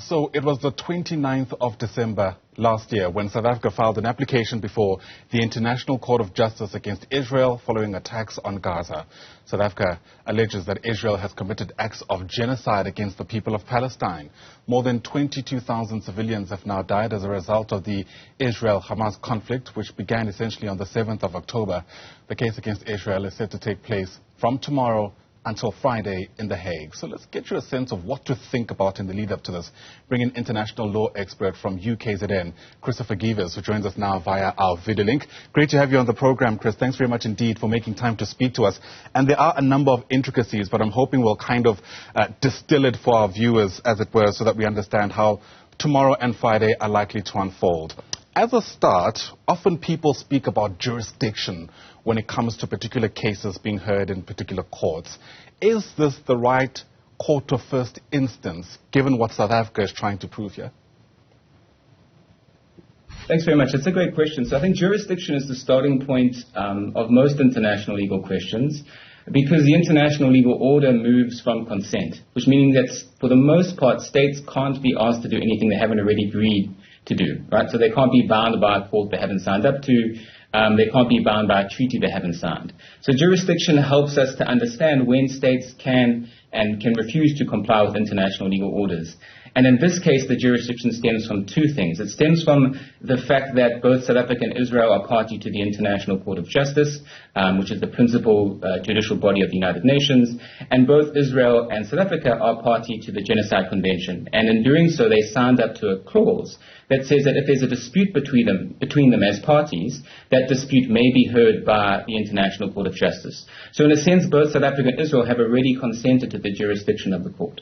So it was the 29th of December last year when South Africa filed an application before the International Court of Justice against Israel following attacks on Gaza. South Africa alleges that Israel has committed acts of genocide against the people of Palestine. More than 22,000 civilians have now died as a result of the Israel-Hamas conflict, which began essentially on the 7th of October. The case against Israel is set to take place from tomorrow until Friday in The Hague. So let's get you a sense of what to think about in the lead up to this. Bring in international law expert from UKZN, Christopher Gevers, who joins us now via our video link. Great to have you on the program, Chris. Thanks very much indeed for making time to speak to us. And there are a number of intricacies, but I'm hoping we'll kind of distill it for our viewers, as it were, so that we understand how tomorrow and Friday are likely to unfold. As a start, often people speak about jurisdiction when it comes to particular cases being heard in particular courts. Is this the right court of first instance, given what South Africa is trying to prove here? Thanks very much. That's a great question. So I think jurisdiction is the starting point of most international legal questions, because the international legal order moves from consent, which means that for the most part, states can't be asked to do anything they haven't already agreed to do, right? So they can't be bound by a court they haven't signed up to. They can't be bound by a treaty they haven't signed. So jurisdiction helps us to understand when states can refuse to comply with international legal orders. And in this case, the jurisdiction stems from two things. It stems from the fact that both South Africa and Israel are party to the International Court of Justice, which is the principal judicial body of the United Nations. And both Israel and South Africa are party to the Genocide Convention. And in doing so, they signed up to a clause that says that if there's a dispute between them as parties, that dispute may be heard by the International Court of Justice. So in a sense, both South Africa and Israel have already consented to the jurisdiction of the court.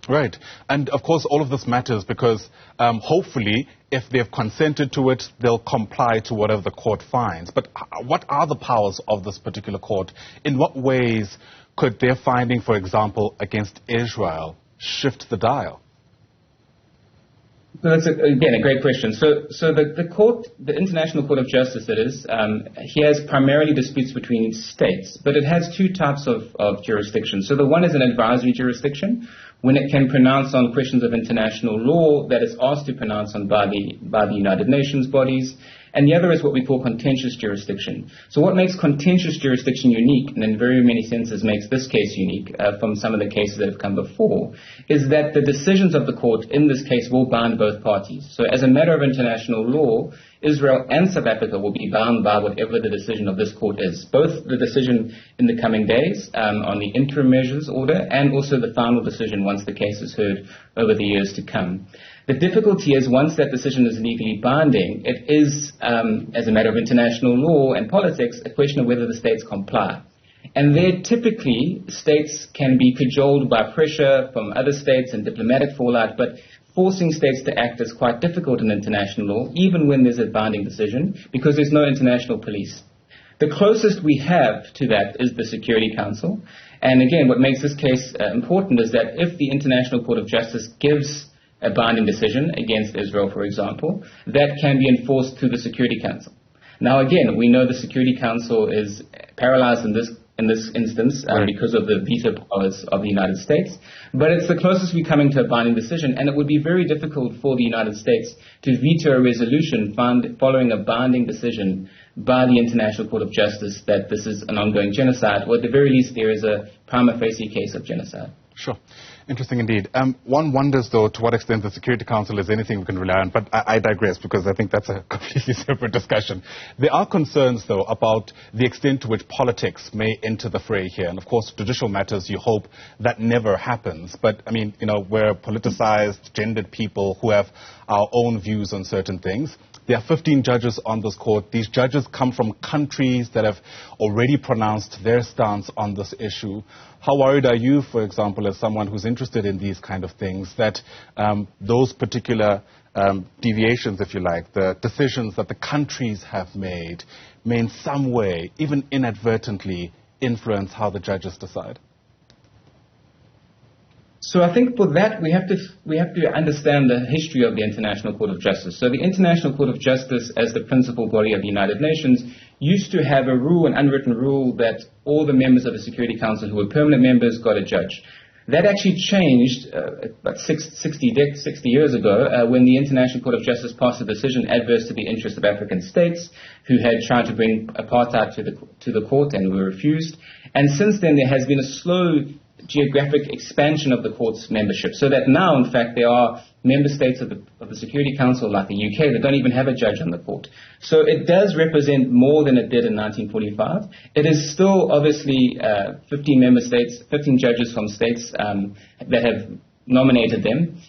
Right. And, of course, all of this matters because, hopefully, if they've consented to it, they'll comply to whatever the court finds. But what are the powers of this particular court? In what ways could their finding, for example, against Israel shift the dial? So that's, again, a great question. So the court, the International Court of Justice, that is, hears primarily disputes between states, but it has two types of jurisdiction. So the one is an advisory jurisdiction, when it can pronounce on questions of international law that it's asked to pronounce on by the United Nations bodies. And the other is what we call contentious jurisdiction. So what makes contentious jurisdiction unique, and in very many senses makes this case unique from some of the cases that have come before, is that the decisions of the court in this case will bind both parties. So as a matter of international law, Israel and South Africa will be bound by whatever the decision of this court is, both the decision in the coming days on the interim measures order and also the final decision once the case is heard over the years to come. The difficulty is once that decision is legally binding, it is, as a matter of international law and politics, a question of whether the states comply. And there typically states can be cajoled by pressure from other states and diplomatic fallout, but forcing states to act is quite difficult in international law, even when there's a binding decision, because there's no international police. The closest we have to that is the Security Council. And again, what makes this case important is that if the International Court of Justice gives a binding decision against Israel, for example, that can be enforced through the Security Council. Now, again, we know the Security Council is paralyzed in this instance because of the veto powers of the United States, but it's the closest we're coming to a binding decision, and it would be very difficult for the United States to veto a resolution following a binding decision by the International Court of Justice that this is an ongoing genocide, or at the very least there is a prima facie case of genocide. Sure. Interesting indeed. One wonders, though, to what extent the Security Council is anything we can rely on, but I digress because I think that's a completely separate discussion. There are concerns, though, about the extent to which politics may enter the fray here. And, of course, judicial matters, you hope that never happens. But, I mean, we're politicized, gendered people who have our own views on certain things. There are 15 judges on this court. These judges come from countries that have already pronounced their stance on this issue. How worried are you, for example, as someone who's interested in these kind of things, that those particular deviations, if you like, the decisions that the countries have made, may in some way, even inadvertently, influence how the judges decide? So I think for that we have to understand the history of the International Court of Justice. So the International Court of Justice, as the principal body of the United Nations, used to have a rule, an unwritten rule, that all the members of the Security Council who were permanent members got a judge. That actually changed about 60 years ago when the International Court of Justice passed a decision adverse to the interests of African states who had tried to bring apartheid to the court and were refused. And since then, there has been a slow geographic expansion of the court's membership, so that now, in fact, there are member states of the Security Council, like the UK, that don't even have a judge on the court. So it does represent more than it did in 1945. It is still, obviously, 15 member states, 15 judges from states that have nominated them.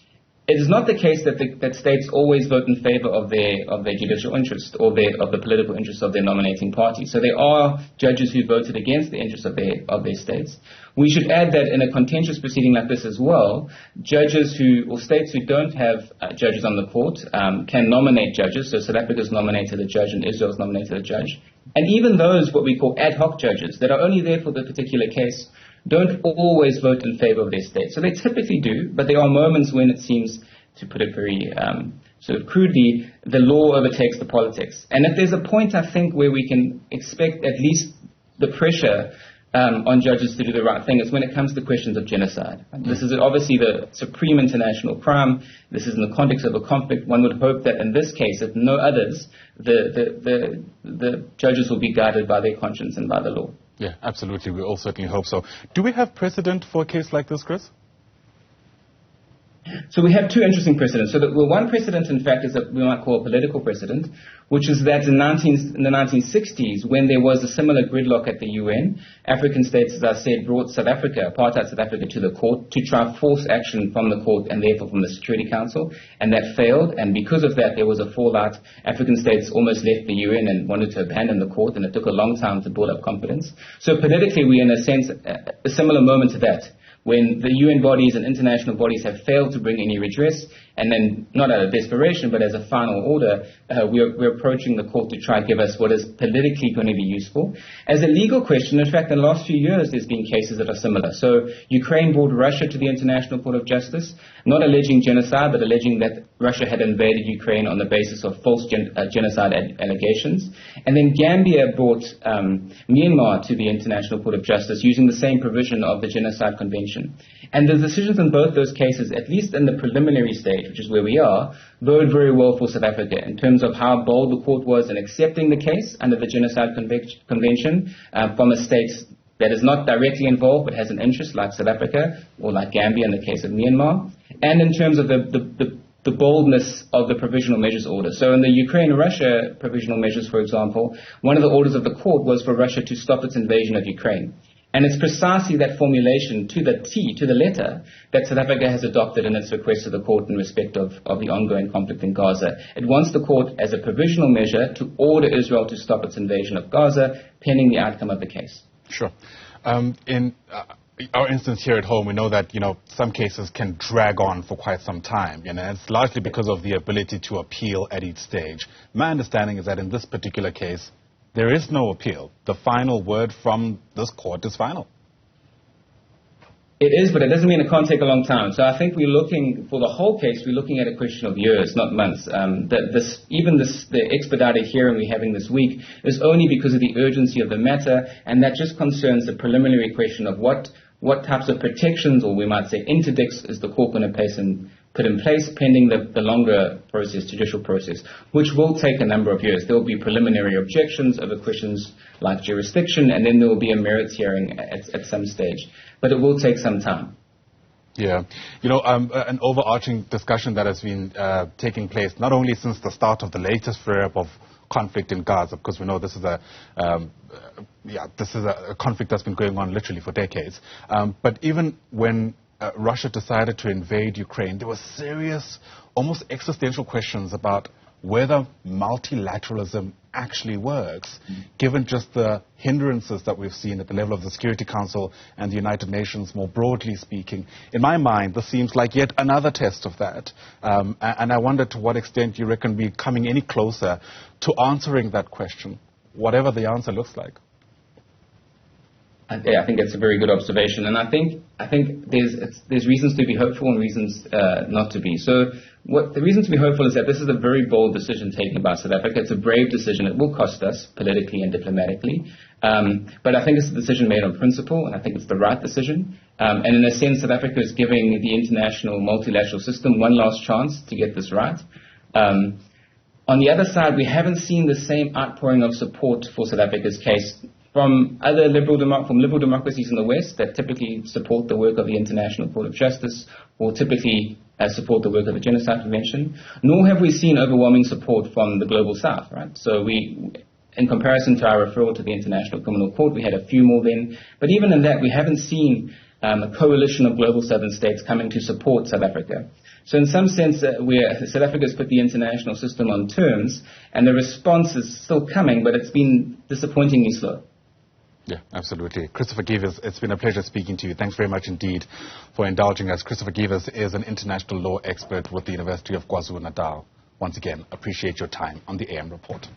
It is not the case that states always vote in favor of their judicial interest or of the political interest of their nominating party. So there are judges who voted against the interests of their states. We should add that in a contentious proceeding like this as well, states who don't have judges on the court can nominate judges. So South Africa's nominated a judge and Israel's nominated a judge. And even those, what we call ad hoc judges, that are only there for the particular case, don't always vote in favor of their state. So they typically do, but there are moments when it seems, to put it very sort of crudely, the law overtakes the politics. And if there's a point, I think, where we can expect at least the pressure on judges to do the right thing, is when it comes to questions of genocide. This is obviously the supreme international crime. This is in the context of a conflict. One would hope that in this case, if no others, the judges will be guided by their conscience and by the law. Yeah, absolutely. We all certainly hope so. Do we have precedent for a case like this, Chris? So we have two interesting precedents. So one precedent, in fact, is what we might call a political precedent, which is that in the 1960s, when there was a similar gridlock at the UN, African states, as I said, brought apartheid South Africa to the court to try force action from the court and therefore from the Security Council, and that failed. And because of that, there was a fallout. African states almost left the UN and wanted to abandon the court, and it took a long time to build up confidence. So politically, we're in a sense a similar moment to that, when the UN bodies and international bodies have failed to bring any redress, and then, not out of desperation, but as a final order, we're approaching the court to try to give us what is politically going to be useful. As a legal question, in fact, in the last few years, there's been cases that are similar. So Ukraine brought Russia to the International Court of Justice, not alleging genocide, but alleging that Russia had invaded Ukraine on the basis of false genocide allegations. And then Gambia brought Myanmar to the International Court of Justice using the same provision of the Genocide Convention. And the decisions in both those cases, at least in the preliminary stage, which is where we are, bode very well for South Africa in terms of how bold the court was in accepting the case under the Genocide Convention from a state that is not directly involved but has an interest, like South Africa or like Gambia in the case of Myanmar, and in terms of the boldness of the provisional measures order. So in the Ukraine-Russia provisional measures, for example, one of the orders of the court was for Russia to stop its invasion of Ukraine. And it's precisely that formulation to the T, to the letter, that South Africa has adopted in its request to the court in respect of the ongoing conflict in Gaza. It wants the court, as a provisional measure, to order Israel to stop its invasion of Gaza, pending the outcome of the case. Sure. In our instance here at home, we know that, some cases can drag on for quite some time. It's largely because of the ability to appeal at each stage. My understanding is that in this particular case, there is no appeal. The final word from this court is final. It is, but it doesn't mean it can't take a long time. So I think we're looking, for the whole case, we're looking at a question of years, not months. The expedited hearing we're having this week is only because of the urgency of the matter, and that just concerns the preliminary question of what types of protections, or we might say interdicts, is the court going to put in place pending the longer process, judicial process, which will take a number of years. There will be preliminary objections over questions like jurisdiction, and then there will be a merits hearing at some stage. But it will take some time. Yeah. An overarching discussion that has been taking place not only since the start of the latest flare-up of conflict in Gaza, because we know this is a conflict that's been going on literally for decades. But even when Russia decided to invade Ukraine, there were serious, almost existential questions about whether multilateralism actually works, given just the hindrances that we've seen at the level of the Security Council and the United Nations, more broadly speaking. In my mind, this seems like yet another test of that. And I wonder to what extent you reckon we're coming any closer to answering that question, whatever the answer looks like. I think that's a very good observation, and I think there's reasons to be hopeful and reasons not to be. So the reason to be hopeful is that this is a very bold decision taken by South Africa. It's a brave decision. It will cost us politically and diplomatically, but I think it's a decision made on principle, and I think it's the right decision. And in a sense, South Africa is giving the international multilateral system one last chance to get this right. On the other side, we haven't seen the same outpouring of support for South Africa's case from other liberal democracies in the West that typically support the work of the International Court of Justice or typically support the work of the Genocide Convention, nor have we seen overwhelming support from the Global South, right? So in comparison to our referral to the International Criminal Court, we had a few more then, but even in that, we haven't seen a coalition of global southern states coming to support South Africa. So in some sense, South Africa has put the international system on terms, and the response is still coming, but it's been disappointingly slow. Yeah, absolutely. Christopher Gevers, it's been a pleasure speaking to you. Thanks very much indeed for indulging us. Christopher Gevers is an international law expert with the University of KwaZulu-Natal. Once again, appreciate your time on the AM Report.